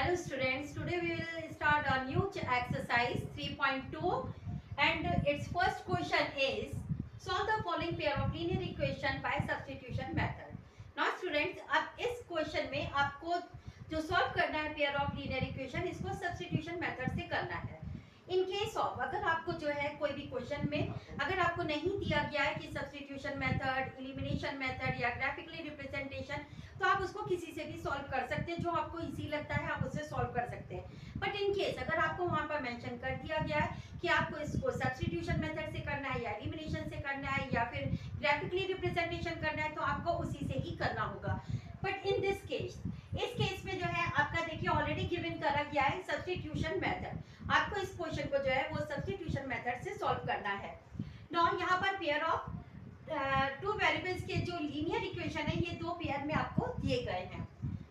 Hello students, today we will start a new exercise 3.2 and its first question is solve the following pair of linear equation by substitution method. Now students, अब इस question में आपको जो solve करना है pair of linear equation इसको substitution method से करना है. इन केस ऑफ अगर आपको जो है कोई भी क्वेश्चन में अगर आपको नहीं दिया गया है कि सब्स्टिट्यूशन मेथड, एलिमिनेशन मेथड या ग्राफिकली रिप्रेजेंटेशन, तो आप उसको किसी से भी सॉल्व कर सकते हैं. जो आपको इजी लगता है आप उससे सॉल्व कर सकते हैं. बट इन केस अगर आपको वहां पर मेंशन कर दिया गया है कि आपको इसको सब्स्टिट्यूशन मेथड से करना है या एलिमिनेशन से करना है या फिर ग्राफिकली रिप्रेजेंटेशन करना है, तो आपको उसी से ही करना होगा. बट इन दिस केस, इस केस में जो है आपका देखिए ऑलरेडी गिवन करा गया है सब्स्टिट्यूशन मेथड. आपको इस क्वेश्चन को जो है वो सब्स्टिट्यूशन मेथड से सॉल्व करना है. नाउ यहाँ पर पेयर ऑफ टू वेरिएबल्स के जो लीनियर इक्वेशन है ये दो पेयर में आपको दिए गए हैं.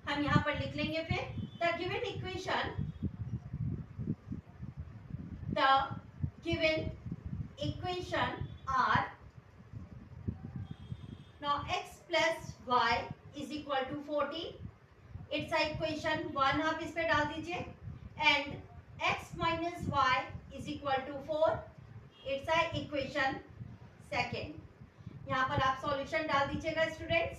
हम यहाँ पर लिख लेंगे फिर the given equation are. Now x plus y is equal to 14. It's a equation 1 आप इस पे डाल दीजिए. And x minus y is equal to 4. It's a equation second. यहाँ पर आप सॉल्यूशन डाल दीजिएगा स्टूडेंट्स.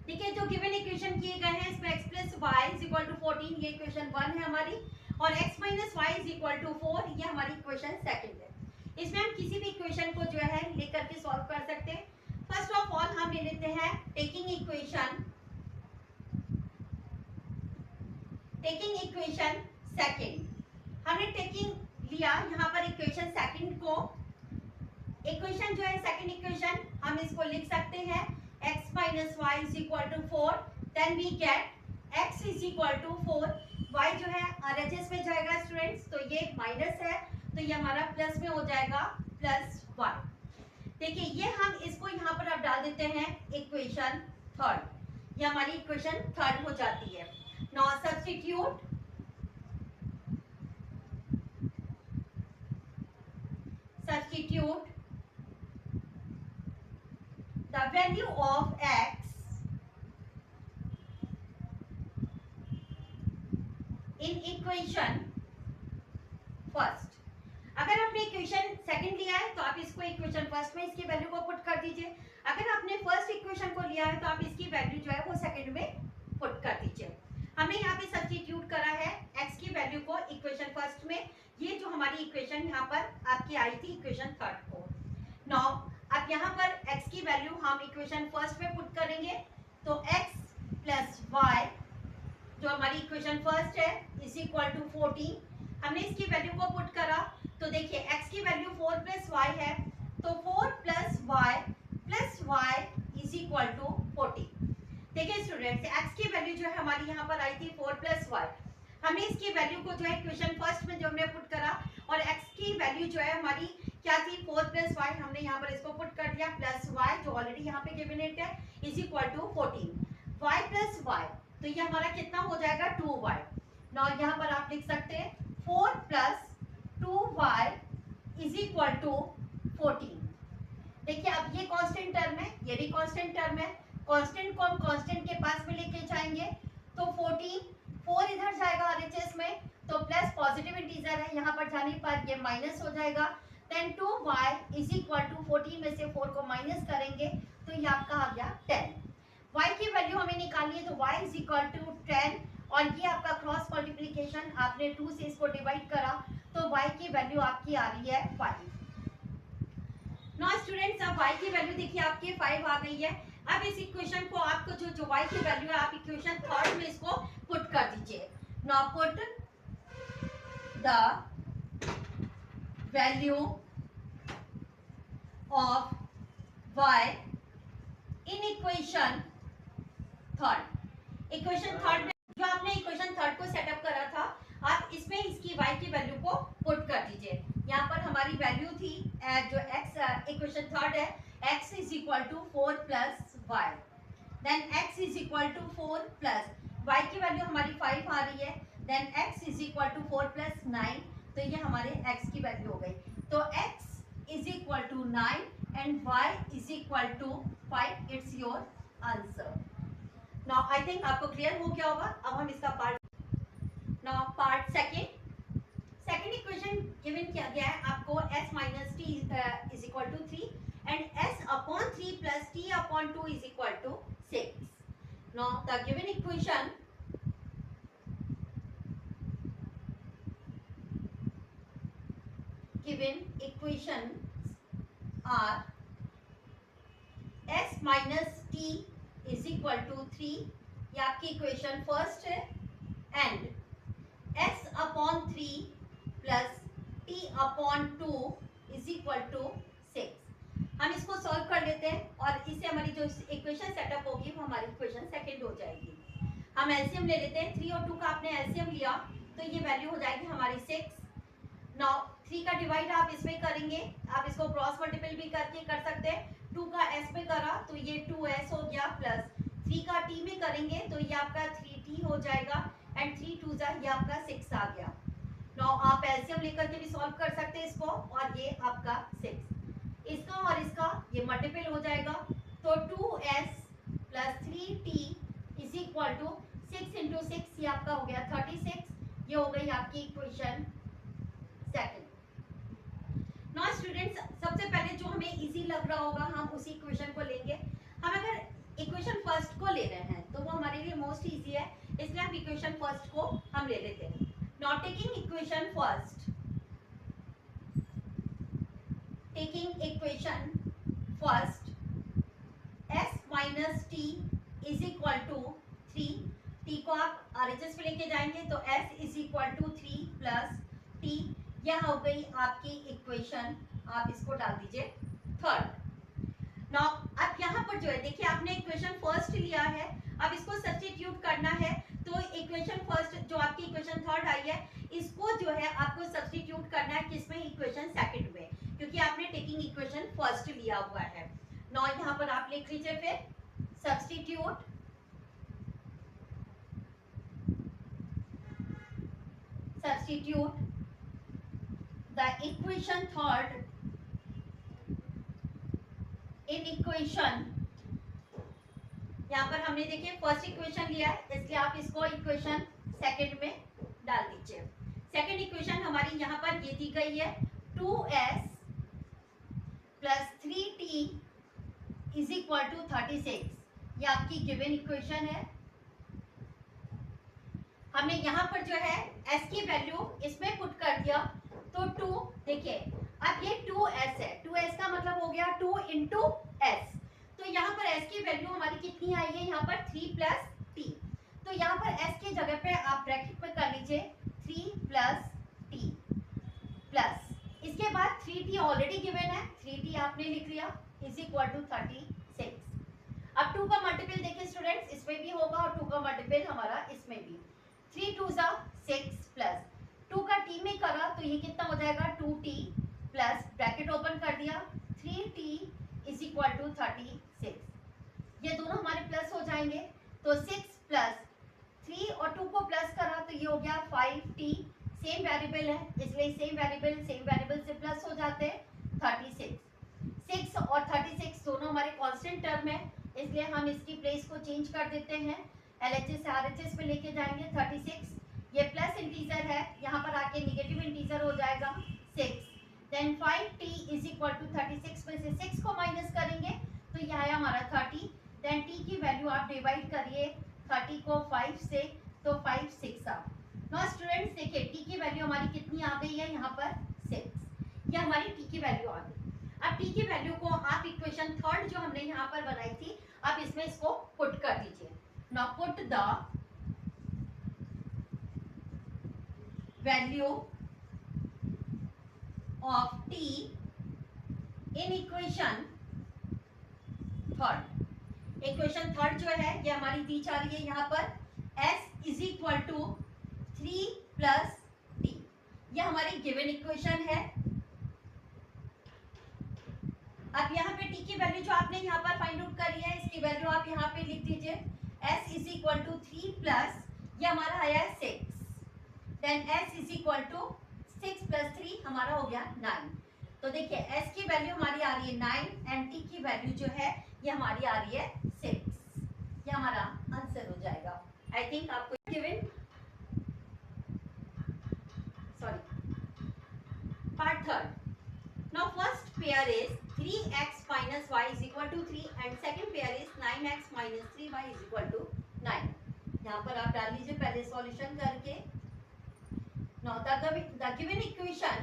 देखिए जो गिवन इक्वेशन किए गए हैं इसमें x plus y is equal to 14 ये इक्वेशन 1 है हमारी, और x minus y is equal to 4 ये हमारी इक्वेशन सेकेंड है. इसमें हम किसी भी इक्वेशन को जो है लेकर के सॉल्व कर सकते हैं. फर्स्ट ऑफ ऑल हम ले लेते हैं टेकिंग इक्वेशन सेकेंड. हमने टेकिंग लिया यहाँ पर इक्वेशन सेकेंड को. इक्वेशन जो है सेकेंड इक्वेशन हम इसको लिख सकते हैं x minus y is equal to 4. Then we get x is equal to 4. y जो है RHS में जाएगा स्टूडेंट्स, तो ये माइनस है तो ये हमारा प्लस में हो जाएगा प्लस y. देखिए ये हम इसको यहाँ पर अब डाल देते हैं इक्वेशन थर्ड. ये हमारी इक्वेशन थर्ड हो जाती है. Now substitute the value of x in equation first. अगर आपने इक्वेशन सेकंड लिया है तो आप इसको इक्वेशन फर्स्ट में इसकी वैल्यू को पुट कर दीजिए. अगर आपने फर्स्ट इक्वेशन को लिया है तो आप इसकी वैल्यू जो है वो सेकंड में पुट कर दीजिए. हमने यहाँ पे सब्स्टिट्यूट करा है x की वैल्यू को इक्वेशन फर्स्ट में. ये जो हमारी इक्वेशन यहाँ पर आपकी आई थी इक्वेशन थर्ड को. नाउ अब यहाँ पर x की वैल्यू हम इक्वेशन फर्स्ट में पुट करेंगे, तो x प्लस वाई जो हमारी इक्वेशन फर्स्ट है इज इक्वल टू 14. हमने इसकी वैल्यू को पुट करा तो देखिए x की वैल्यू 4 प्लस वाई है, तो 4 plus y is equal to 14. देखिए स्टूडेंट्स x की वैल्यू जो है हमारी यहाँ पर आई थी 4 प्लस वाई. हमने इसकी वैल्यू को जो है इक्वेशन फर्स्ट में जो हमने पुट करा, और x की वैल्यू जो है हमारी क्या थी 4 प्लस वाई. हमने यहाँ पर इसको पुट कर दिया प्लस वाई जो ऑलरेडी यहाँ पे गिवन इट है is equal to 14. y plus y तो ये हमारा कितना हो जाएगा 2y. नाउ यहाँ पर आप लिख सकते हैं 4 plus 2y is equal to 14. देखिए अब ये कांस्टेंट टर्म है, ये भी कांस्टेंट टर्म है. कांस्टेंट को हम कांस्टेंट के पास में लेके जाएंगे तो 14 4 इधर जाएगा RHS में, तो प्लस पॉजिटिव इंटीजर है यहाँ पर जाने पर ये माइनस हो जाएगा. Then 2y is equal to 14 में से 4 को माइनस करेंगे तो ये आपका आ गया 10. y की वैल्यू हमें निकालनी है तो y इज इक्वल टू 10, और ये आपका क्रॉस मल्टीप्लिकेशन आपने 2 से इसको डिवाइड करा तो y की वैल्यू आपकी आ रही है 5. नाउ स्टूडेंट्स अब y की वैल्यू देखिए आपकी 5 आ गई है. अब इस इक्वेशन को आपको जो y की वैल्यू है आप इक्वेशन थर्ड में इसको पुट कर दीजिए. Now put the value of y in equation third. Equation third में जो आपने इक्वेशन थर्ड को सेटअप करा था आप इसमें इसकी y की वैल्यू को पुट कर दीजिए. यहाँ पर हमारी वैल्यू थी जो x इक्वेशन थर्ड है x is equal to 4 plus y. Then x is equal to 4 plus y की वैल्यू हमारी 5 आ रही है. Then x is equal to 4 plus 9, तो ये हमारे x की वैल्यू हो गई. तो x is equal to 9 and y is equal to 5. It's your answer. Now I think आपको क्लियर हो गया होगा। अब हम इसका now part second equation given किया गया है आपको s minus t is equal to 3 and s upon 3 plus t upon 2 is equal to 6। Now the given equation are s minus t is equal to 3, ये आपकी equation first है, and s upon 3 plus t upon 2 is equal to 6। हम इसको solve कर लेते हैं और इससे हमारी जो इक्वेशन सेटअप होगी वो हमारी इक्वेशन सेकंड हो जाएगी। हम एलसीएम ले लेते हैं, 3 और 2 का आपने एलसीएम लिया तो ये वैल्यू हो जाएगी हमारी 6। नाउ 3 का डिवाइड आप इसमें करेंगे, आप इसको क्रॉस मल्टीपल भी करके कर सकते हैं। 2 का s में करा तो ये 2s हो गया, प्लस 3 का t में करेंगे तो ये आपका 3t हो जाएगा, एंड 3 2 जा ये आपका 6 आ गया। नाउ आप एलसीएम लेकर के भी सॉल्व कर सकते हैं इसको, और ये आपका 6, इसका और इसका ये मल्टीपल हो जाएगा, तो 2s plus 3t is equal to 6 into 6, ये आपका हो गया 36। ये हो गई आपकी इक्वेशन सेकंड। नाउ स्टूडेंट्स, सबसे पहले जो हमें इजी लग रहा होगा हम उसी इक्वेशन को लेंगे। हम अगर इक्वेशन फर्स्ट को ले रहे हैं तो वो हमारे लिए मोस्ट इजी है, इसलिए हम इक्वेशन फर्स्ट को हम ले लेते हैं। Now taking equation first, s minus t is equal to 3, t को आप आरएचएस पे लेके जाएंगे तो s is equal to 3 plus t, यह हो गई आपकी इक्वेशन, आप इसको डाल दीजिए थर्ड। नाउ अब यहाँ पर जो है देखिए आपने इक्वेशन फर्स्ट लिया है, अब इसको सब्स्टिट्यूट करना है, तो इक्वेशन फर्स्ट जो आपकी इक्वेशन थर्ड आई है इसको जो है आपको सब्स्टिट्यूट करना है किसमें, इक्वेशन सेकंड में, क्योंकि आपने टेकिंग इक्वेशन फर्स्ट लिया हुआ है। नाउ यहाँ पर आप लिख लीजिए फिर substitute the equation third in equation, यहाँ पर हमने देखिए फर्स्ट इक्वेशन लिया है इसलिए आप इसको इक्वेशन सेकंड में डाल दीजिए। सेकंड इक्वेशन हमारी यहाँ पर ये दी गई है 2s plus 3t is equal to 36, ये आपकी गिवन इक्वेशन है। हमने यहाँ पर जो है s की वैल्यू इसमें पुट कर दिया तो 2, देखिए अब ये 2s है, 2s का मतलब हो गया 2 इंटू s, तो यहाँ पर s की वैल्यू हमारी कितनी आई है, यहाँ पर 3 प्लस t, तो यहाँ पर s की जगह पे आप ब्रैकेट में कर लीजिए 3 प्लस t प्लस इसके बाद 3t ऑलरेडी गिवन है, 3t आपने लिख लिया इज इक्वल टू 36। अब 2 का मल्टीपल देखिए स्टूडेंट्स इसमें भी होगा और 2 का मल्टीपल हमारा इसमें भी, 3 2 जा 6 प्लस 2 का t में करा तो ये कितना हो जाएगा 2t प्लस ब्रैकेट ओपन कर दिया 3t इज इक्वल टू 36, ये दोनों हमारे प्लस हो जाएंगे, तो 6 प्लस 3 और 2 को प्लस करा तो ये हो गया 5t, सेम वेरिएबल है इसलिए सेम वेरिएबल से प्लस हो जाते हैं 36। 6 और 36 दोनों हमारे कांस्टेंट टर्म है इसलिए हम इसकी प्लेस को चेंज कर देते हैं, LHS से RHS पे लेके जाएंगे 36, ये प्लस इंटीजर है यहाँ पर आके निगेटिव इंटीजर हो जाएगा 6, then 5t is equal to 36 में से 6 को माइनस करेंगे तो यह है हमारा 30, देन t की वैल्यू आप डिवाइड करिए 30 को 5 से तो 5 6 आ। नाउ स्टूडेंट्स देखिए t की वैल्यू हमारी कितनी आ गई है यहाँ पर 6, ये हमारी t की वैल्यू आ गई। अब t की वैल्यू को आप इक्वेशन थर्ड जो हमने यहाँ पर बनाई थी आप इसमें इसको पुट कर दीजिए। Now put the value of t in equation third. Equation third जो है ये हमारी दी जा रही है यहाँ पर s is equal to 3 plus t, ये हमारी गिवन इक्वेशन है। अब यहाँ पे t की वैल्यू जो आपने यहाँ पर फाइंड आउट करी है इसकी वैल्यू आप यहाँ पे लिख दीजिए s is equal to 3 plus ये हमारा आया है 6, then s is equal to 6 plus 3 हमारा हो गया 9, तो देखिए s की वैल्यू हमारी आ रही है 9 एंड t की वैल्यू जो है ये हमारी आ रही है 6, ये हमारा आंसर आंसर हो जाएगा। आई थिंक आपको given, sorry, part third. Now first pair is 3x minus y is equal to 3 and second pair is 9x minus 3y is equal to 9. यहाँ पर आप डाल लीजिए पहले सॉल्यूशन करके। Now the given equation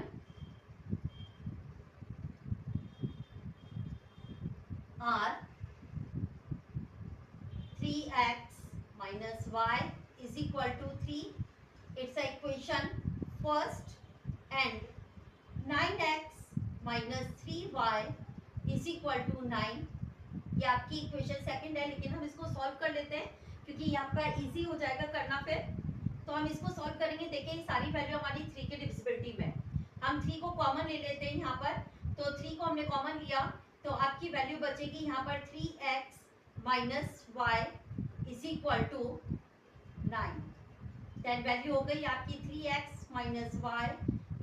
are 3x minus y is equal to 3. It's a equation first, and 9x minus 3y is equal to 9. ये आपकी equation second है, लेकिन हम इसको सॉल्व कर लेते हैं क्योंकि ये आपका इजी हो जाएगा करना। फिर तो हम इसको सॉल्व करेंगे। देखिए सारी वैल्यू हमारी 3 के डिविजिबिलिटी में, हम 3 को कॉमन ले लेते हैं यहाँ पर। तो 3 को हमने कॉमन लिया तो आपकी वैल्यू बचेगी यहाँ पर 3x minus y is equal to 9। Then value हो गई आपकी 3x minus y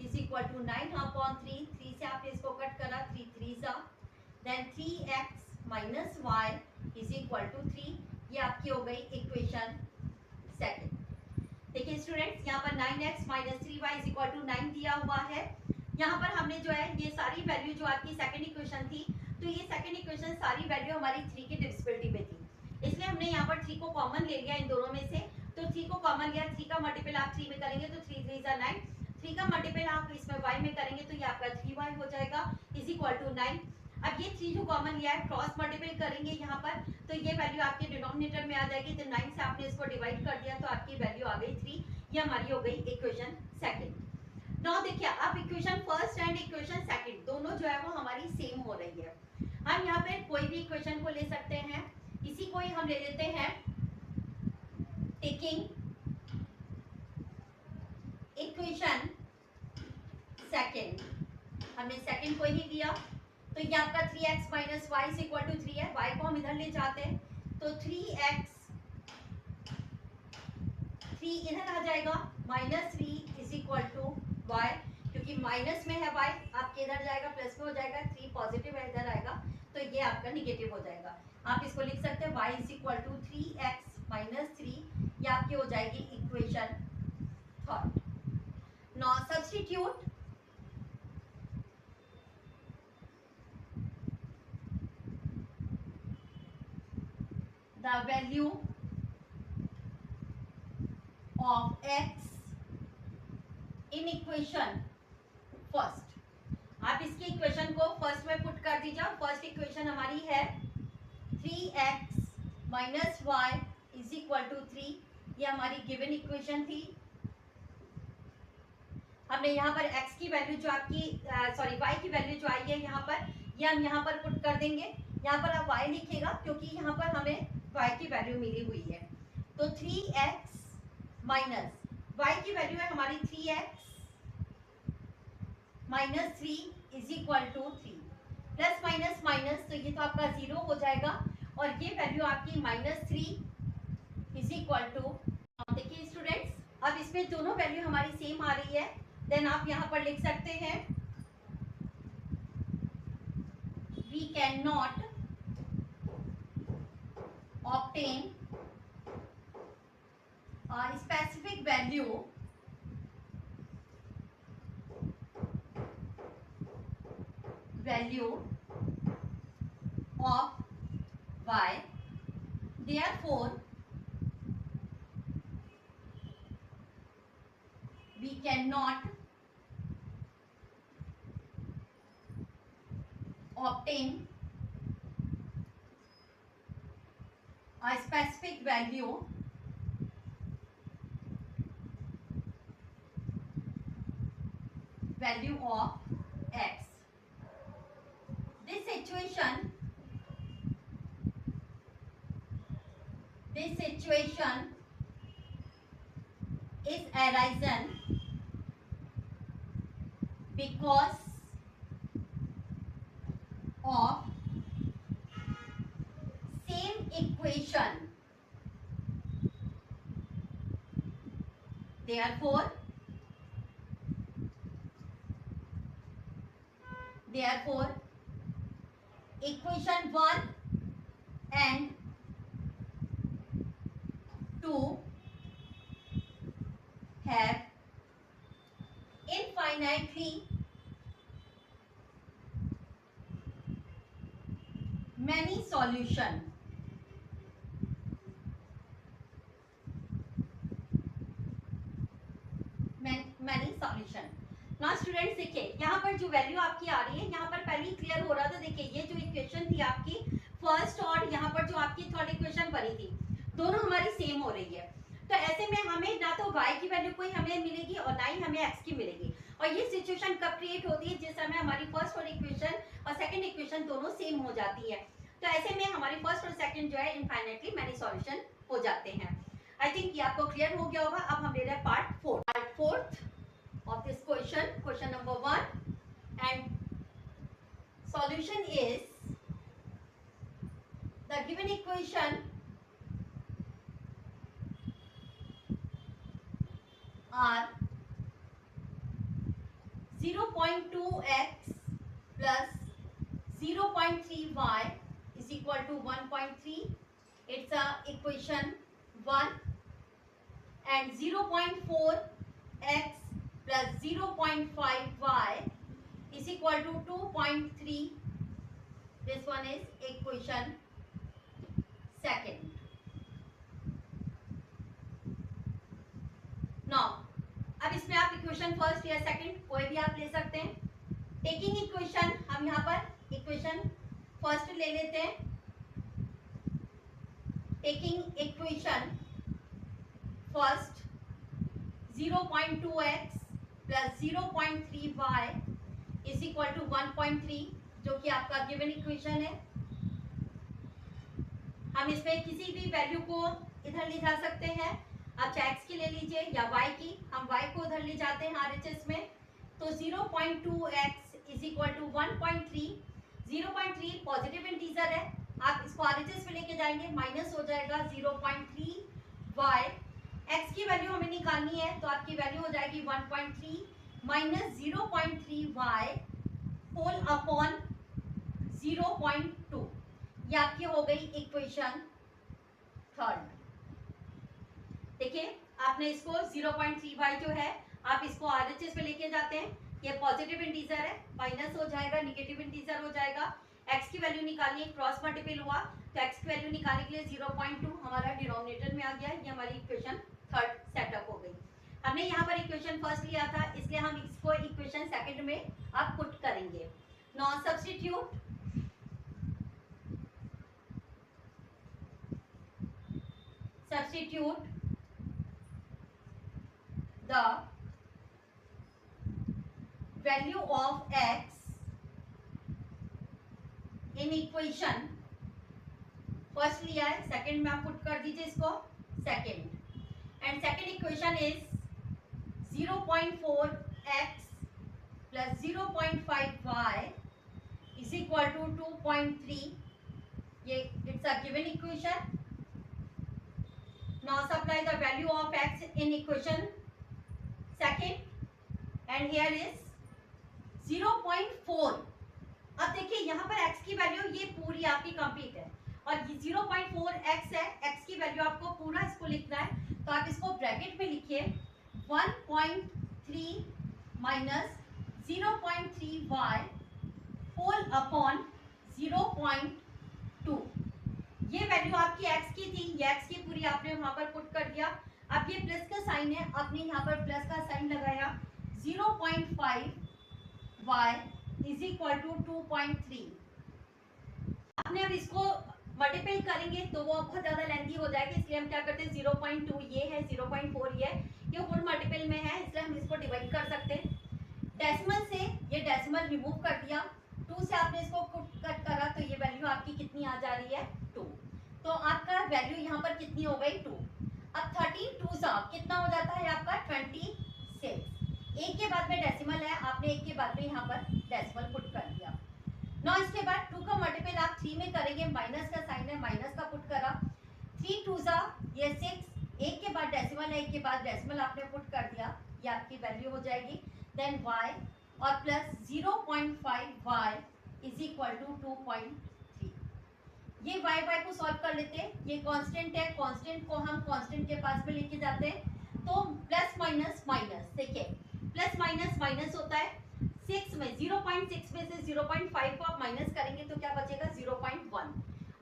is equal to 9 upon 3। 3 से आपने इसको कट करा, 3 3 सा, then 3x minus y is equal to 3। ये आपकी हो गई इक्वेशन सेकंड। देखिए स्टूडेंट्स यहाँ पर 9x minus 3y is equal to 9 दिया हुआ है। यहाँ पर हमने जो है ये सारी वैल्यू जो आपकी सेकंड इक्वेशन थी, तो ये सेकंड इक्वेशन सारी वैल्यू हमारी 3 की डिविजिबिलिटी में थी, इसलिए हमने यहाँ पर 3 को कॉमन ले लिया इन दोनों में से। तो 3 को कॉमन लिया, 3 का मल्टीपल आप 3 में करेंगे तो 3 3 जा 9, 3 का मल्टीपल आप इसमें y में करेंगे तो ये आपका 3y हो जाएगा इज इक्वल टू 9। अब ये 3 जो कॉमन लिया है क्रॉस मल्टीपल करेंगे यहाँ पर, तो ये वैल्यू आपके डिनोमिनेटर में आ जाएगी। तो 9 से आपने इसको डिवाइड कर दिया तो आपकी वैल्यू आ गई 3। ये हमारी हो गई इक्वेशन सेकंड। नाउ देखिए अब equation first and equation second दोनों जो है वो हमारी सेम हो रही है। हम यहाँ पे कोई भी इक्वेशन को ले सकते हैं, इसी को ही हम ले लेते हैं टेकिंग इक्वेशन सेकंड। हमने सेकंड को ही लिया तो ये आपका 3x minus y is equal to 3 है। y को हम इधर ले जाते हैं तो 3x 3 इधर आ जाएगा minus 3 is equal to y, क्योंकि माइनस में है y आपके इधर जाएगा प्लस में हो जाएगा, 3 पॉजिटिव है इधर आएगा तो ये आपका निगेटिव हो जाएगा। आप इसको लिख सकते हैं y is equal to 3x minus 3। ये आपकी हो जाएगी equation third. Now substitute the value of x in equation first। आप इसकी इक्वेशन को फर्स्ट में पुट कर दीजिए। फर्स्ट इक्वेशन हमारी है 3x minus y is equal to 3। ये हमारी गिवन इक्वेशन थी। हमने यहाँ पर x की वैल्यू जो आपकी सॉरी y की वैल्यू जो आई है यहाँ पर, ये हम यहाँ पर पुट कर देंगे। यहाँ पर आप y लिखिएगा क्योंकि यहाँ पर हमें y की वैल्यू मिली हुई है। तो 3x माइनस y की वैल्यू है हमारी 3x minus 3 is equal to 3, plus minus minus तो ये तो आपका 0 हो जाएगा और ये वैल्यू आपकी माइनस 3 इज इक्वल टू। देखिए स्टूडेंट्स अब इसमें दोनों वैल्यू हमारी सेम आ रही है। देन आप यहाँ पर लिख सकते हैं we can not obtain a specific value of y, therefore we cannot obtain a specific value of x. This situation is arisen because of same equation. Therefore equation 1 and have infinitely many solution. Many solution. Now students देखिए यहाँ पर जो value आपकी आ रही है, यहाँ पर पहले ही क्लियर हो रहा था. देखिए ये जो इक्वेशन थी आपकी फर्स्ट और यहाँ पर जो आपकी थर्ड इक्वेशन बनी थी, दोनों हमारी सेम हो रही है. तो ऐसे में हमें ना तो y की वैल्यू कोई हमें मिलेगी और ना ही हमें x की मिलेगी. और ये सिचुएशन कब क्रिएट होती है? जिस समय हमारी फर्स्ट और इक्वेशन और सेकंड इक्वेशन दोनों सेम हो जाती है. तो ऐसे में हमारी फर्स्ट और सेकंड जो है इनफाइनाइटली मैनी सॉल्यूशन हो जाते हैं. आई थिंक ये आपको क्लियर हो गया होगा. अब हम ले रहे हैं part fourth of this question number 1, and solution is the given equation are 0.2x plus 0.3y is equal to 1.3. It's a equation 1. And 0.4x plus 0.5y is equal to 2.3. This one is equation second. Now, अब इसमें आप equation first या second कोई भी आप ले सकते हैं. टेकिंग इक्वेशन, हम यहाँ पर इक्वेशन फर्स्ट ले लेते हैं. Taking equation first 0.2x plus 0.3y is equal to 1.3, जो कि आपका गिवन इक्वेशन है. हम इसमें किसी भी वैल्यू को इधर ले जा सकते हैं. आप चाहे x की ले लीजिए या y की. हम y को उधर ले जाते हैं RHS में. तो 0.2x is equal to 1.3. 0.3 positive integer है. आप इसको RHS में लेके जाएंगे, माइनस हो जाएगा 0.3y. x की वैल्यू हमें निकालनी है, तो आपकी वैल्यू हो जाएगी 1.3 माइनस 0.3y होल अपॉन 0.2. ये आपकी हो गई इक्वेशन थर्ड. देखिए आपने इसको 0.3y जो है आप इसको RHS में लेके जाते हैं. ये पॉजिटिव इंटीजर है, माइनस हो जाएगा, निगेटिव इंटीजर हो जाएगा. x की वैल्यू निकालनी है, क्रॉस मल्टीपल हुआ तो x की वैल्यू निकालने के लिए 0.2 हमारा डिनोमिनेटर में आ गया. ये हमारी इक्वेशन थर्ड सेटअप हो गई. हमने यहाँ पर इक्वेशन फर्स्ट लिया था, इसलिए हम इसको इक्वेशन सेकंड में अब पुट करेंगे. Now substitute the value of x in equation first लिया है, सेकंड में आप पुट कर दीजिए इसको second. And second equation is 0.4x plus 0.5y is equal to 2.3. ये it's a given equation. Now supply the value of x in equation second, and here is 0.4. अब देखिए यहाँ पर x की वैल्यू ये पूरी आपकी कंप्लीट है और 0.4x है. x की वैल्यू आपको पूरा इसको लिखना है, तो आप इसको ब्रैकेट में लिखिए 1.3 माइनस 0.3y होल अपॉन 0.2. ये वैल्यू आपकी x की थी, ये x की पूरी आपने वहां पर पुट कर दिया. अब ये प्लस का साइन है, आपने यहाँ पर प्लस का साइन लगाया. 0.5y is equal to 2.3. आपने अब इसको मल्टीप्लाई करेंगे तो वो बहुत ज़्यादा लेंथी हो जाएगी, इसलिए हम क्या करते हैं 0.2 ये है, 0.4 ये फुल मल्टीपल में है, इसलिए हम इसको डिवाइड कर सकते हैं. डेसिमल से ये डेसिमल रिमूव कर दिया, 2 से आपने इसको कट करा तो ये वैल्यू आपकी कितनी आ जा रही है 2. तो आपका वैल्यू यहाँ पर कितनी हो गई 2. अब 13 2 सा कितना हो जाता है आपका 26. एक के बाद में डेसिमल है, आपने एक के बाद में यहाँ पर डेसिमल पुट कर दिया. ना इसके बाद 2 का मल्टीपल आप 3 में करेंगे, माइनस का साइन है, माइनस का पुट करा. 3 2 सा ये 6. एक के बाद डेसिमल है, एक के बाद डेसिमल आपने पुट कर दिया, ये आपकी वैल्यू हो जाएगी. देन y और plus 0.5y is equal to 2.3. ये y को सॉल्व कर लेते हैं. ये कांस्टेंट है, कांस्टेंट को हम कांस्टेंट के पास में लेके जाते हैं, तो प्लस माइनस माइनस होता है 6 में, 0.6 में से 0.5 को आप माइनस करेंगे तो क्या बचेगा 0.1,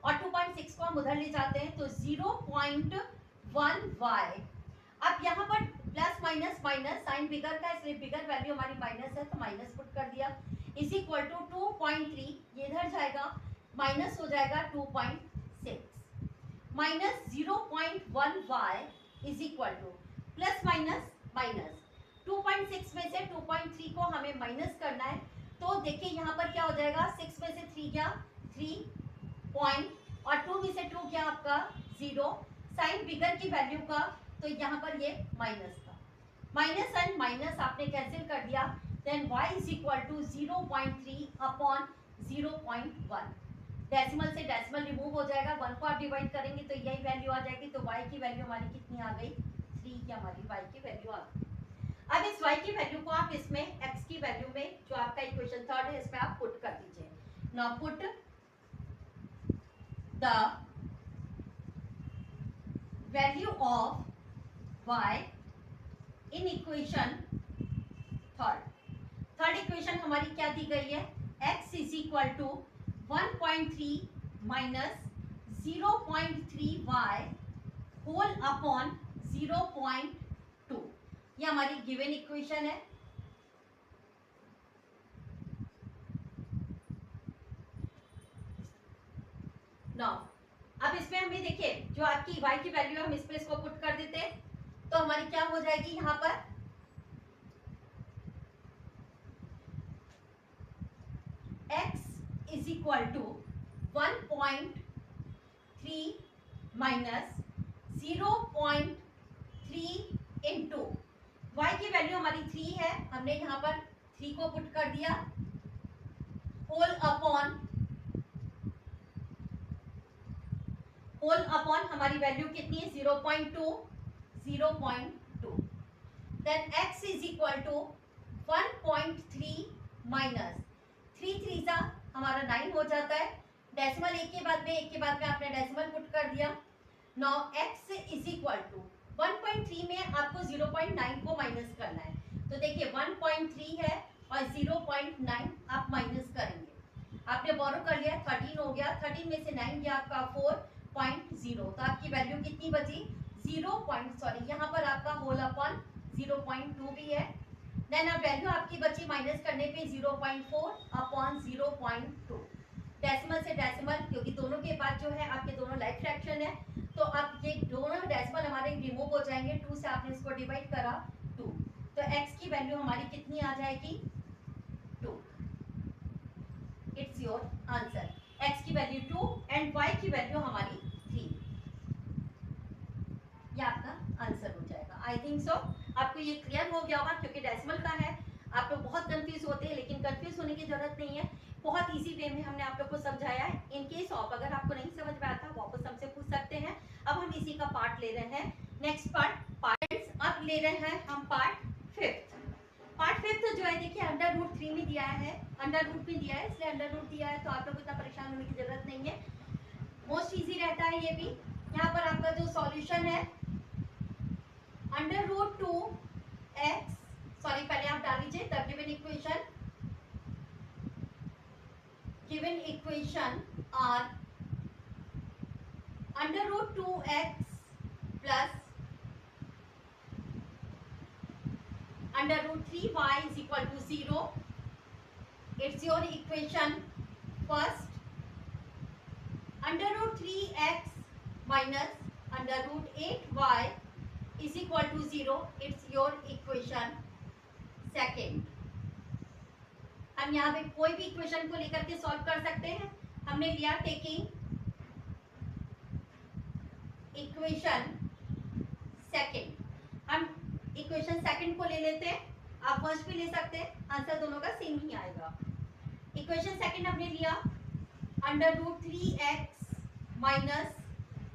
और 2.6 को हम उधर ले जाते हैं तो 0.1y। अब यहाँ पर प्लस माइनस माइनस, साइन बिगर का इसलिए बिगर वैल्यू हमारी माइनस है तो माइनस पुट कर दिया, इज इक्वल टू 2.3, ये इधर जाएगा माइनस हो जाएगा 2.6, minus 0.1y is equal two plus minus minus 2.6 में से 2.3 को हमें माइनस करना है, तो देखिए यहाँ पर क्या हो जाएगा, 6 में से 3 गया 3 पॉइंट, और 2 में से 2 गया आपका 0, साइन बिगर की वैल्यू का, तो यहाँ पर ये माइनस था, माइनस एंड माइनस आपने कैंसिल कर दिया, then y is equal to 0.3 upon 0.1, decimal से डेसिमल रिमूव हो जाएगा, 1 को आप डिवाइड करेंगे तो यही वैल्यू आ जाएगी, तो y की वैल्यू हमारी कितनी आ गई 3 की हमारी y की वैल्यू आ गई। अब इस y की वैल्यू को आप इसमें x की वैल्यू में जो आपका इक्वेशन थर्ड है इसमें आप पुट कर दीजिए। Now put the value of y in equation third equation हमारी क्या दी गई है, x is equal to 1.3 minus 0.3y whole upon 0.2, ये हमारी गिवन इक्वेशन है। नाउ अब इसमें हमें देखिए जो आपकी y की वैल्यू है हम इस पे इसको पुट कर देते हैं, तो हमारी क्या हो जाएगी यहाँ पर x is equal to 1.3 minus 0.3 into y की वैल्यू हमारी 3 है, हमने यहाँ पर 3 को पुट कर दिया, होल अपॉन हमारी वैल्यू कितनी है 0.2, then x is equal to 1.3 minus 3 3 सा हमारा 9 हो जाता है, डेसिमल एक के बाद में आपने डेसिमल पुट कर दिया। Now x is equal to 1.3 में आपको 0.9 को माइनस करना है, तो देखिए 1.3 है और 0.9 आप माइनस करेंगे, आपने बोरो कर लिया 13 हो गया, 13 में से 9 गया आपका 4.0, तो आपकी वैल्यू कितनी बची यहाँ पर आपका होल अपॉन 0.2 भी है, देन अब वैल्यू आपकी बची माइनस करने पे 0.4 अपॉन 0.2, डेसिमल से डेसिमल, क्योंकि दोनों के बाद जो है आपके दोनों लाइक फ्रैक्शन है, तो अब ये दोनों डेसिमल हमारे रिमूव हो जाएंगे, 2 से आपने इसको डिवाइड करा 2, तो x की वैल्यू हमारी कितनी आ जाएगी 2, इट्स योर आंसर, x की वैल्यू 2 एंड y की वैल्यू हमारी 3, ये आपका आंसर हो जाएगा। आई थिंक सो आपको ये क्लियर हो गया होगा, क्योंकि डेसिमल का है आप लोग बहुत कंफ्यूज होते हैं, लेकिन कंफ्यूज होने की जरूरत नहीं है, बहुत इजी वे में हमने आप लोग को समझाया है। इन केस ऑफ अगर आपको नहीं समझ में आता वापस हमसे पूछ सकते हैं। अब हम इसी का पार्ट ले रहे हैं, नेक्स्ट पार्ट्स अब ले रहे हैं हम पार्ट फिफ्थ जो है देखिए √3 में दिया है, √रूट में दिया है, इसलिए √रूट दिया है तो आप लोग को इतना परेशान होने की जरूरत नहीं है, मोस्ट इजी रहता है ये भी। यहाँ पर आपका जो सॉल्यूशन है √2x, सॉरी पहले आप डाल लीजिए the given equation are √2x plus √3y is equal to 0. It's your equation first. √3x minus √8y is equal to 0. It's your equation second. हम यहाँ पे कोई भी इक्वेशन को लेकर के सॉल्व कर सकते हैं। हमने लिया टेकिंग इक्वेशन सेकेंड, हम इक्वेशन सेकंड को ले लेते हैं, आप फर्स्ट भी ले सकते हैं, आंसर दोनों का सेम ही आएगा। इक्वेशन सेकंड हमने लिया √3x minus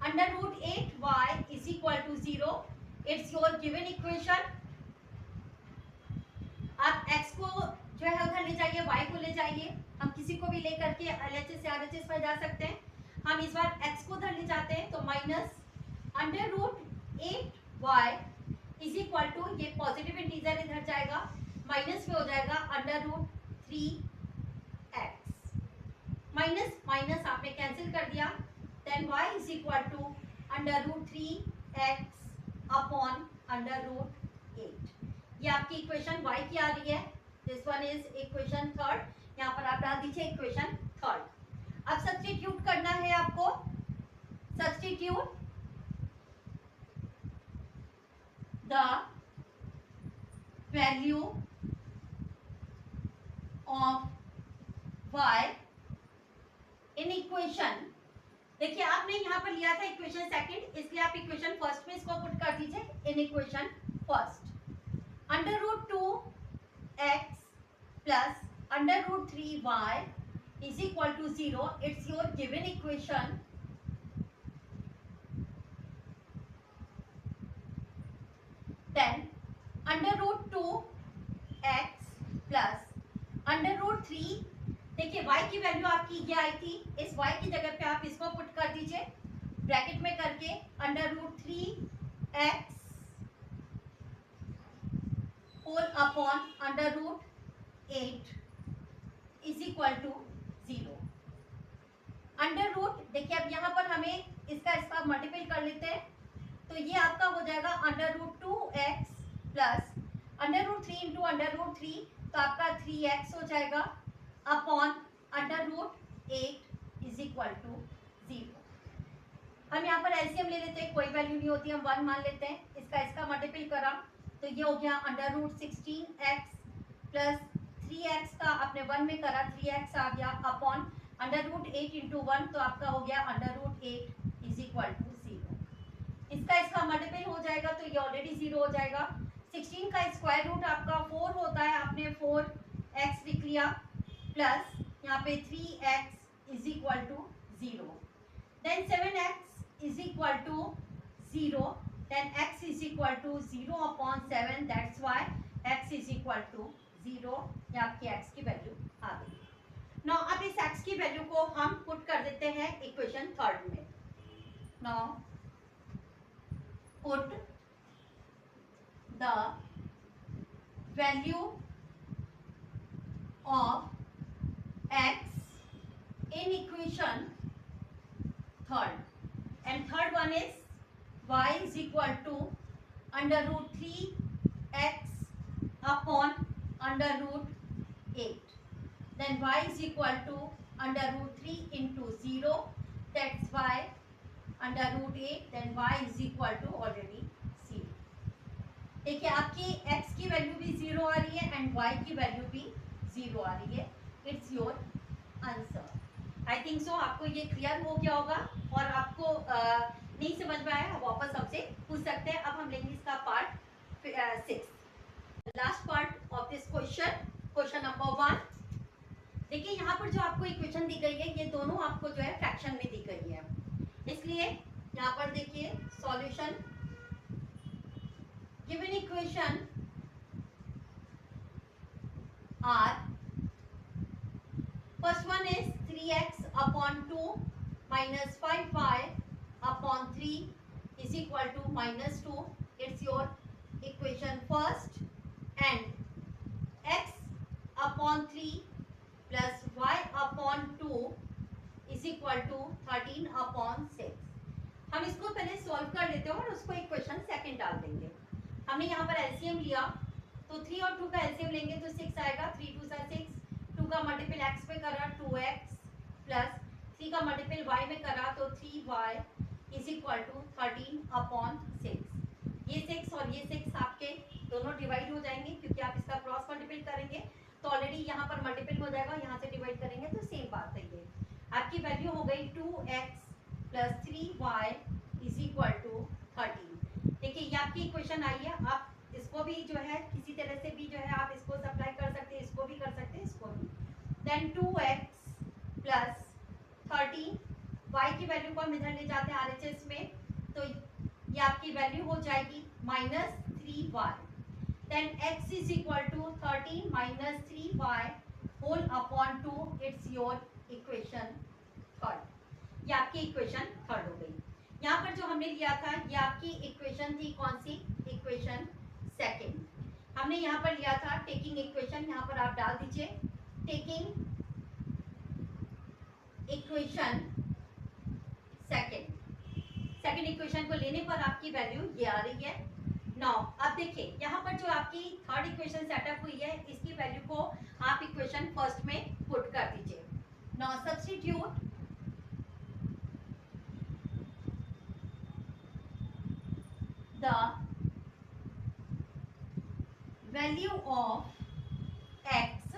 √8y is equal to 0, it's your given equation. आप x को जो है उधर ले जाइए, y को ले जाइए, हम किसी को भी लेकर के LHS या RHS पर जा सकते हैं। हम इस बार x को उधर ले जाते हैं तो minus √8y is equal to, ये पॉजिटिव इंटीजर इधर जाएगा, माइनस में हो जाएगा under root 3x, minus minus आपने कैंसिल कर दिया, then y is equal to under root 3x upon under root 8। ये आपकी इक्वेशन y की आ रही है। This one is equation third. यहाँ पर आप डाल दीजिए इक्वेशन थर्ड। अब सब्स्टिट्यूट करना है आपको, substitute the value of y in equation. देखिए आपने यहाँ पर लिया था इक्वेशन सेकंड, इसलिए आप इक्वेशन फर्स्ट में इसको पुट कर दीजिए in equation first. Under root 2x plus under root 3y is equal to 0. It's your given equation. Then under root 2x plus under root 3, देखिए y की वैल्यू आपकी ये आई थी, इस y की जगह पे आप इसको पुट कर दीजिए ब्रैकेट में करके under root 3x whole upon under root 8 is equal to 0। Under root देखिए अब यहाँ पर हमें इसका मल्टीपल कर लेते हैं, तो ये आपका हो जाएगा under root 2x plus under root 3 into under root 3, तो आपका 3x हो जाएगा upon under root 8 is equal to 0। हम यहाँ पर एलसीएम ले लेते हैं, कोई वैल्यू नहीं होती, हम 1 मान लेते हैं, इसका मल्टीपल करा तो ये हो गया under root 16x plus 3x का आपने 1 में करा 3x आ गया अपॉन अंडर रूट 8 इंटू 1, तो आपका हो गया under root 8 is equal to 0। इसका मल्टीपल हो जाएगा तो ये ऑलरेडी 0 हो जाएगा। 16 का स्क्वायर रूट आपका 4 होता है, आपने 4x लिख लिया प्लस यहाँ पे 3x is equal to 0, then 7x is equal to 0, then x is equal to 0 upon 7, that's why x is equal to 0। ये आपकी x की वैल्यू आ गई। नाउ अब इस x की वैल्यू को हम पुट कर देते हैं इक्वेशन थर्ड में। Now put the value of x in equation third, and third one is y is equal to under root 3x upon under root 8, then y is equal to under root 3 into 0, that's why under root 8, then y is equal to already 0। देखिए आपकी x की value भी 0 आ रही है and y की value भी 0 आ रही है। It's your answer. I think so आपको ये क्लियर हो गया होगा, और आपको नहीं समझ में आया वापस हमसे पूछ सकते हैं। अब हम लेंगे इसका part 6, last part of this question, question number 1। देखिए यहाँ पर जो आपको इक्वेशन दी गई है ये दोनों आपको जो है फ्रैक्शन में दी गई है, इसलिए यहाँ पर देखिए solution given equation are, first one is 3x upon 2 minus 5y upon 3 is equal to -2। It's your equation first, and x upon 3 plus y upon 2 is equal to 13 upon 6। हम इसको पहले सॉल्व कर लेते हैं और उसको इक्वेशन सेकंड डाल देंगे। हमने यहाँ पर एलसीएम लिया तो 3 और 2 का एलसीएम लेंगे तो 6 आएगा, 3 2 6, 2 का मल्टीपल x पे करा 2x प्लस 3 का मल्टीपल y में करा तो 3y is equal to 13 upon 6। ये 6 और ये 6 आपके दोनों डिवाइड हो जाएंगे क्योंकि आप इसका क्रॉस मल्टीपल करेंगे तो ऑलरेडी यहाँ पर मल्टीपल हो जाएगा, यहाँ से डिवाइड करेंगे तो सेम बात है। ये आपकी वैल्यू हो गई 2x plus 3y is equal to 13। देखिए ये आपकी इक्वेशन आई है, आप इसको भी जो है किसी तरह से भी जो है आप इसको सप्लाई कर सकते हैं, इसको भी कर सकते हैं, इसको भी। देन 2x प्लस 13, y की वैल्यू को हम इधर ले जाते हैं RHS में, तो ये आपकी वैल्यू हो जाएगी -3y। then x is equal to 13 minus 3y whole upon 2, it's your equation third। ये आपकी इक्वेशन थर्ड हो गई। यहाँ पर जो हमने लिया था ये आपकी इक्वेशन थी कौन सी, इक्वेशन सेकंड। आपने यहाँ पर लिया था टेकिंग इक्वेशन, यहाँ पर आप डाल दीजिए टेकिंग इक्वेशन सेकंड इक्वेशन को लेने पर आपकी वैल्यू ये आ रही है 9। अब देखिए यहाँ पर जो आपकी थर्ड इक्वेशन सेटअप हुई है, इसकी वैल्यू को आप इक्वेशन फर्स्ट में पुट कर दीजिए। Now substitute the value of x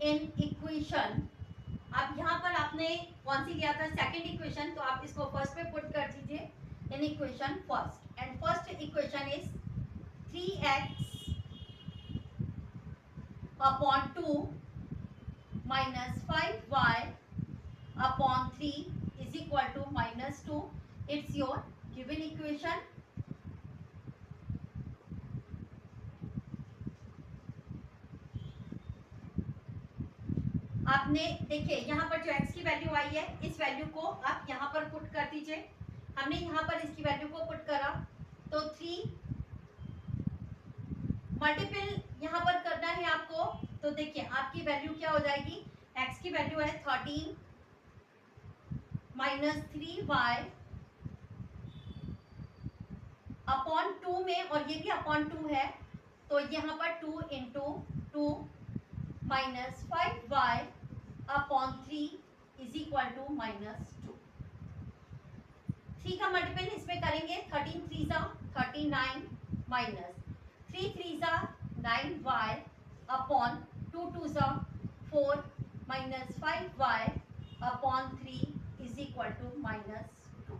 in equation. अब यहाँ पर आपने कौन सी लिया था, सेकंड इक्वेशन, तो आप इसको फर्स्ट में पुट कर दीजिए in equation first. And first equation is 3x upon 2 minus 5y upon 3 is equal to -2। It's your given equation. आपने देखिए यहाँ पर जो x की वैल्यू आई है, इस वैल्यू को आप यहाँ पर पुट कर दीजिए। हमने यहाँ पर इसकी वैल्यू को पुट करा तो 3 मल्टीपल यहाँ पर करना है आपको। तो देखिए आपकी वैल्यू क्या हो जाएगी, x की वैल्यू है 13 माइनस 3y अपॉन 2 में, और ये भी अपॉन 2 है, तो यहाँ पर 2 into 2 minus 5y upon 3 is equal to -2। 3 का मल्टीपल इसमें करेंगे, 13 3 सा 39 माइनस 3 3 सा 9y अपॉन 2 2 सा 4 minus 5y upon 3 is equal to -2।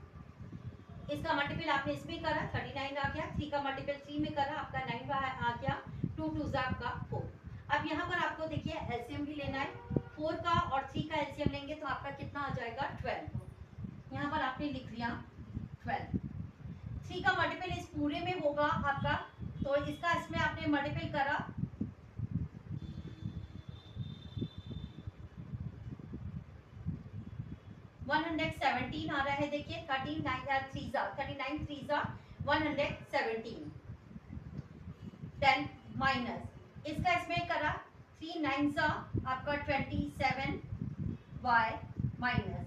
इसका मल्टीपल आपने इसमें करा, 39 आ गया, 3 का मल्टीपल 3 में करा, आपका 9y आ गया, 2 2 सा आपका 4। अब यहाँ पर आपको देखिए एलसीएम भी लेना है, 4 का और 3 का एलसीएम लेंगे तो आपका कितना आ जाएगा 12। यहाँ पर आपने लिख लिया 12। 3 का मल्टीपल इस पूरे में होगा आपका, तो इसका इसमें आपने मल्टीपल करा, $117 आ रहा है। देखिए 39 3 सा 117, देन माइनस इसका इसमें करा 3 9 सा आपका 27 y माइनस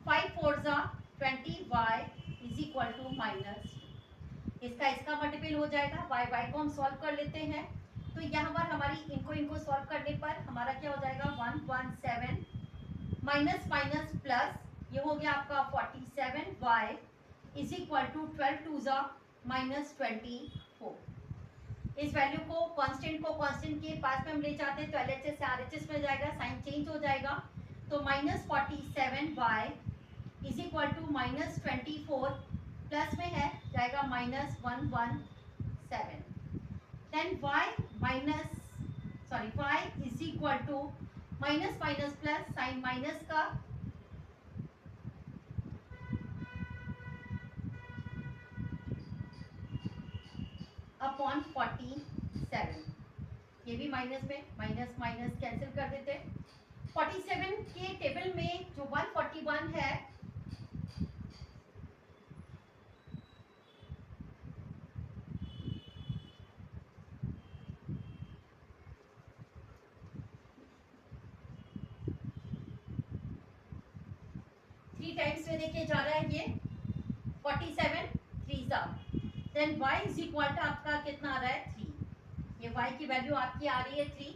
5 4 सा 20 y is equal to minus. इसका मल्टीपल हो जाएगा, y को हम सॉल्व कर लेते हैं। तो यहाँ पर हमारी इनको सॉल्व करने पर हमारा क्या हो जाएगा 117 माइनस माइनस प्लस, ये हो गया आपका 47 y इज इक्वल टू 12 2 सा माइनस 24। इस वैल्यू को कांस्टेंट के पास में हम ले जाते हैं तो LHS से RHS में जाएगा, साइन चेंज हो जाएगा, तो -47y is equal to -24 plus में है जाएगा -117। Then y is equal to minus minus plus, sign minus का अपॉन 47, ये भी माइनस में माइनस माइनस कैंसिल कर देते हैं। 47 के टेबल में जो 141 है, थ्री टाइम्स में देखिए जा रहा है ये 47 3 सा, then y is equal to आपका कितना आ रहा है 3। ये y की वैल्यू आपकी आ रही है 3।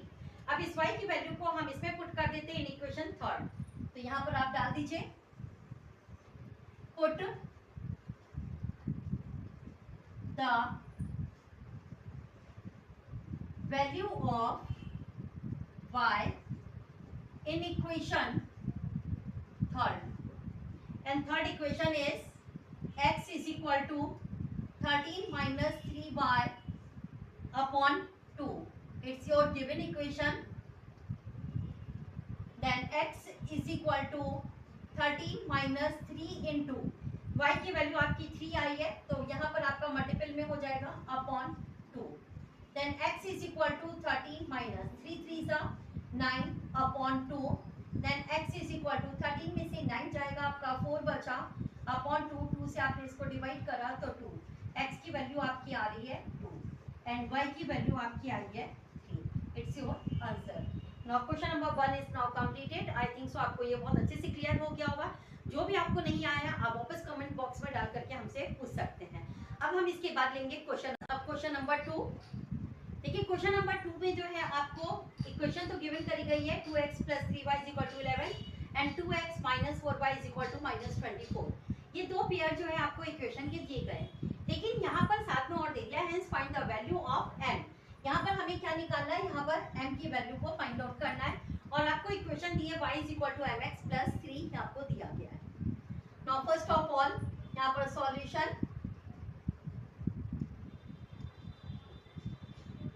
अब इस y की वैल्यू को हम इसमें पुट कर देते हैं इन इक्वेशन थर्ड। तो यहाँ पर आप डाल दीजिए put the value of y in equation third, and third equation is x is equal to 13 minus 3y upon 2. It's your given equation. Then x is equal to 13 minus 3 into y की value आपकी 3 आई है, तो यहाँ पर आपका multiple में हो जाएगा upon 2। Then x is equal to 13 minus 3 3 सा 9 upon 2। Then x is equal to 13 में से 9 जाएगा आपका 4 बचा अपॉन 2, 2 से आपने इसको डिवाइड करा तो 2। x की वैल्यू आपकी आ रही है 2। एंड y की वैल्यू आपकी आई है 3. It's your answer. Now question number 1 is now completed. I think so आपको ये बहुत अच्छे से क्लियर हो गया होगा. जो भी आपको नहीं आया आप वापस कमेंट बॉक्स में डाल करके हमसे पूछ सकते हैं. अब हम इसके बाद लेंगे क्वेश्चन नंबर 2. देखिए क्वेश्चन नंबर 2 में जो है आपको इक्वेशन तो गिवन करी गई है 2x + 3y = 11 and 2x - 4y = -24. ये दो पेयर जो है आपको इक्वेशन के दिए गए. लेकिन यहाँ पर साथ में और दे दिया hence find the value of m. यहाँ पर हमें क्या निकालना है, यहाँ पर m की वैल्यू को फाइंड आउट करना है. और आपको इक्वेशन दी है y = mx + 3 आपको दिया गया है. नाउ फर्स्ट ऑफ ऑल यहाँ पर solution.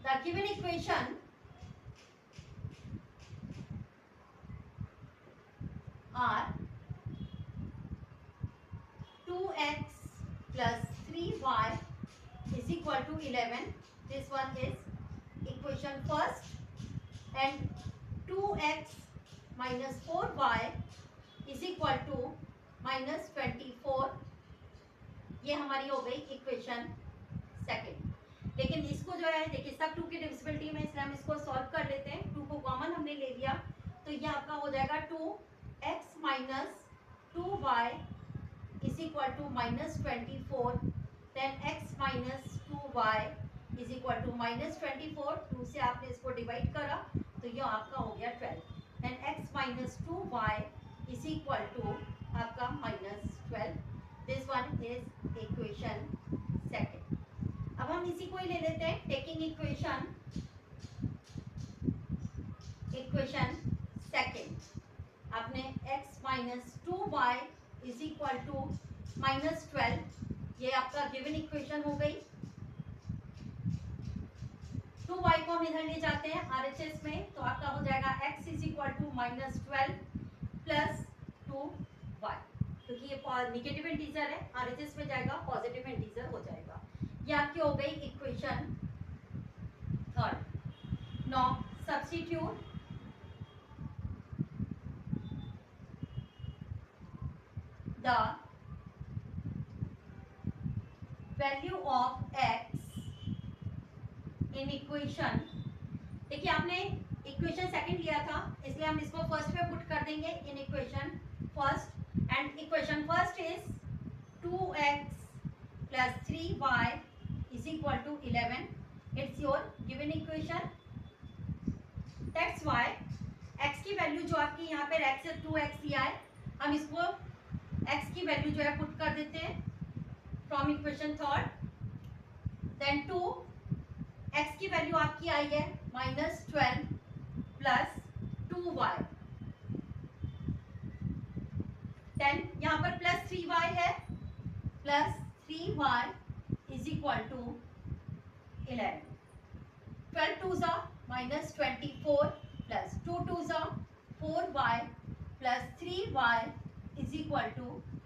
The given equation are 2x + 3y = 11. This one is equation first, and 2x - 4y = -24. ये हमारी हो गई इक्वेशन सेकेंड. लेकिन इसको जो है देखिए सब 2 की डिविजिबिलिटी में, इसलिए हम इसको सॉल्व कर लेते हैं. 2 को कॉमन हमने ले लिया तो ये आपका हो जाएगा 2x - 2y = -24. Then x - 2y = -24. 2 से आपने इसको डिवाइड करा तो ये आपका हो गया 12. देन x - 2y = आपका -12. This one is equation second. अब हम इसी को ही ले लेते हैं. टेकिंग इक्वेशन सेकेंड, आपने x - 2y = -12. ये आपका गिवन इक्वेशन हो गई. 2y को हम इधर ले जाते हैं RHS में तो आपका हो जाएगा x = -12 + 2y. क्योंकि ये नेगेटिव इंटीजर है, RHS में जाएगा पॉजिटिव इंटीजर हो जाएगा. ये आपकी हो गई equation third. Now substitute the value of x in equation. देखिए आपने इक्वेशन सेकंड लिया था इसलिए हम इसको फर्स्ट पे पुट कर देंगे इन equation first. And equation first is 2x + 3y = 11. It's your given equation. That's why x की वैल्यू जो आपकी यहाँ पे x से 2x दिया है, हम इसको x की वैल्यू जो है पुट कर देते हैं from equation third. Then 2 x की वैल्यू आपकी आई है -12 + 2y. देन यहाँ पर +3y है, +3y = 11. 12 2s are -24 + 2 2s are 4y + 3y =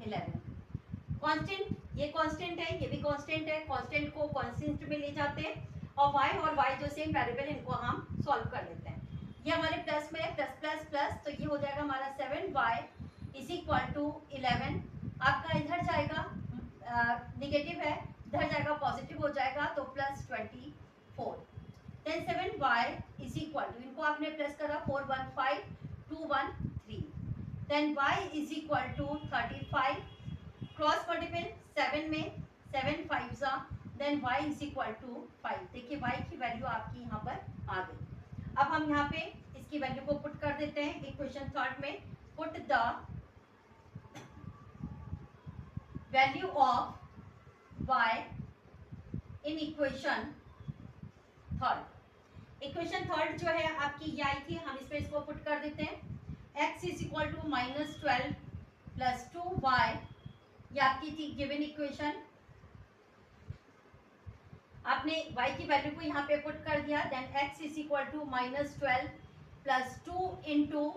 11. Constant, ये कांस्टेंट है, ये भी कांस्टेंट है. कांस्टेंट को कांस्टेंट में ले जाते हैं और y जो सेम वेरिएबल इनको हम सॉल्व कर लेते हैं. ये हमारे प्लस में प्लस प्लस प्लस तो ये हो जाएगा हमारा 7y = 11. आपका इधर जाएगा नेगेटिव है, इधर जाएगा पॉजिटिव हो जाएगा तो +24. देन 7y = इनको आपने प्लस करा 4 1 5 2 1 3. Then y = 35. क्रॉस मल्टीपल 7 में 7 5s are. Then y = 5. देखिए y की वैल्यू आपकी यहाँ पर आ गई. अब हम यहाँ पे इसकी वैल्यू को पुट कर देते हैं इक्वेशन थर्ड में. Put the value of y in equation third. Equation third जो है आपकी ये आई थी, हम इसमें इसको पुट कर देते हैं. x = -12 + 2y. ये आपकी थी गिवन इक्वेशन. आपने y की वैल्यू को यहाँ पे पुट कर दिया. Then x = -12 + 2 ×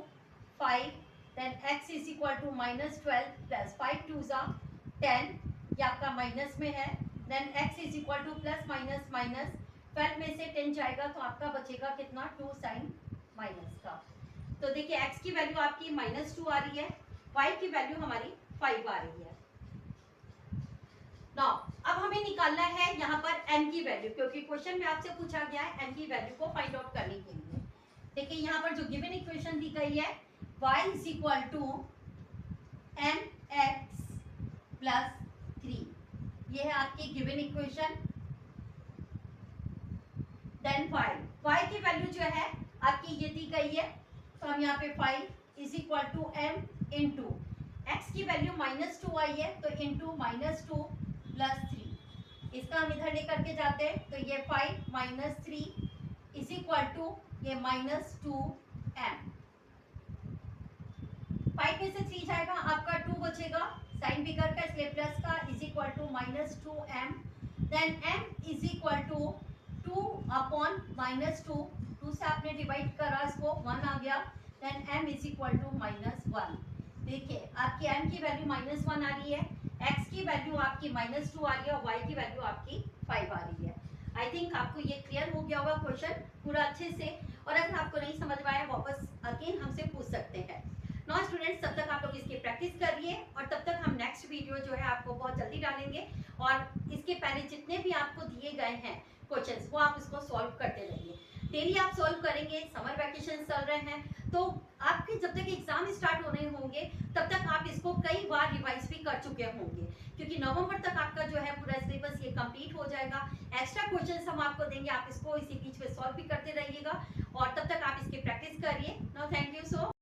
5. Then x = -12 + 5 2s are 10. ये आपका माइनस में है. देन x = +- 12 में से 10 जाएगा तो आपका बचेगा कितना 2 sin माइनस का. तो देखिए x की वैल्यू आपकी -2 आ रही है, y की वैल्यू हमारी 5 आ रही है. नाउ अब हमें निकालना है यहाँ पर n की वैल्यू, क्योंकि क्वेश्चन में आपसे पूछा गया है n की वैल्यू को फाइंड आउट करने के लिए। देखिए यहाँ पर जो गिवन इक्वेशन दी गई है y is equal to mx plus 3, ये है आपकी गिवन इक्वेशन। देन y की वैल्यू जो है आपकी ये दी गई है, तो हम यहाँ पे 5 is equal to m into x की वैल्यू -2 आई है, तो इंटू -2 प्लस 3, इसका हम इधर लेकर के जाते हैं, तो ये 5 माइनस 3 इज इक्वल टू ये -2m। 5 में से 3 जाएगा, आपका 2 बचेगा, साइन बिगर का इसलिए प्लस का, is equal to -2m। Then m is equal to 2 upon -2, 2 से आपने डिवाइड करा इसको, 1 आ गया। Then m is equal to -1। देखिए आपकी m की वैल्यू -1 आ रही है, x की वैल्यू आपकी -2 आ रही है और y की वैल्यू आपकी 5 आ रही है। आई थिंक आपको ये क्लियर हो गया होगा क्वेश्चन पूरा अच्छे से, और अगर आपको नहीं समझ में आया वापस अगेन हमसे पूछ सकते हैं। नाउ स्टूडेंट्स, तब तक आप लोग इसकी प्रैक्टिस करिए और तब तक हम नेक्स्ट वीडियो जो है आपको बहुत जल्दी डालेंगे, और इसके पहले जितने भी आपको दिए गए हैं क्वेश्चंस वो आप इसको सॉल्व करते रहिए। डेली आप सॉल्व करेंगे, समर वैकेशन चल रहे हैं, तो आपके जब तक एग्जाम स्टार्ट होने होंगे तब तक आप इसको कई बार रिवाइज भी कर चुके होंगे, क्योंकि नवंबर तक आपका जो है पूरा सिलेबस ये कंप्लीट हो जाएगा। एक्स्ट्रा क्वेश्चंस हम आपको देंगे, आप इसको इसी बीच में सॉल्व भी करते रहिएगा, और तब तक आप इसकी प्रैक्टिस करिए। Now thank you so